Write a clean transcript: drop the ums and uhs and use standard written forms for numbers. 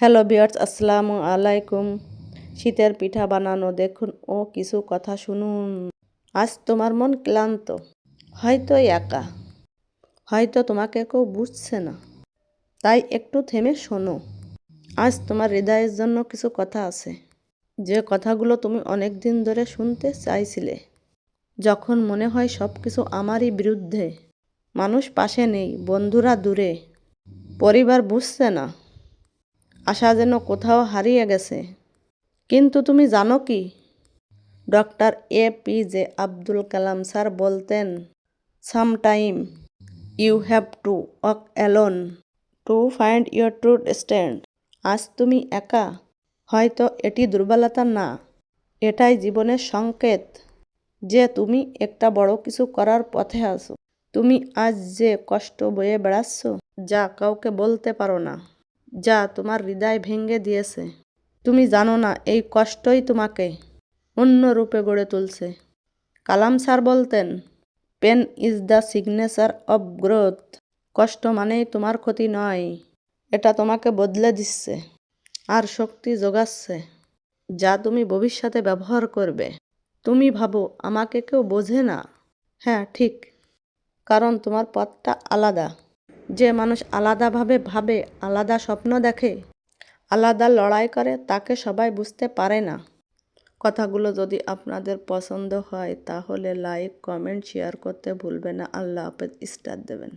Hello viewers, আসসালামু আলাইকুম। শীতের পিঠা বানানো দেখুন ও কিছু কথা শুনুন। আজ তোমার মন ক্লান্ত, হয়তো একা, হয়তো তোমাকে কেউ বুঝছে না, তাই একটু থেমে শোনো। আজ তোমার হৃদয়ের জন্য কিছু কথা আছে, যে কথাগুলো তুমি অনেক দিন ধরে শুনতে চাইছিলে। যখন মনে হয় সব কিছু আমারই বিরুদ্ধে, মানুষ পাশে নেই, বন্ধুরা দূরে, পরিবার বুঝছে না, আশা যেন কোথাও হারিয়ে গেছে। কিন্তু তুমি জানো কি, doctor APJ Abdul Kalam sir বলতেন, sometime you have to walk alone to find your true stand. আজ তুমি একা, হয়তো এটি দুর্বলতা না, এটাই জীবনের সংকেত যে তুমি একটা বড় কিছু করার পথে আছো। তুমি আজ যে কষ্ট বয়ে বেড়াচ্ছ, যা কাউকে বলতে পারো না, যা তোমার হৃদয় ভেঙে দিয়েছে, তুমি জানো না এই কষ্টই তোমাকে অন্য রূপে গড়ে তুলছে। কালাম স্যার বলতেন, pen is the signature of growth. কষ্ট মানেই তোমার ক্ষতি নয়, এটা তোমাকে বদলে দিচ্ছে আর শক্তি যোগাচ্ছে, যা তুমি ভবিষ্যতে ব্যবহার করবে। তুমি ভাবো আমাকে কেউ বোঝে না, হ্যাঁ ঠিক, কারণ তোমার পথটা আলাদা। যে মানুষ আলাদাভাবে ভাবে, আলাদা স্বপ্ন দেখে, আলাদা লড়াই করে, তাকে সবাই বুঝতে পারে না। কথাগুলো যদি আপনাদের পছন্দ হয় তাহলে লাইক, কমেন্ট, শেয়ার করতে ভুলবেন না। আল্লাহ হাফেজ, স্টার দেবেন।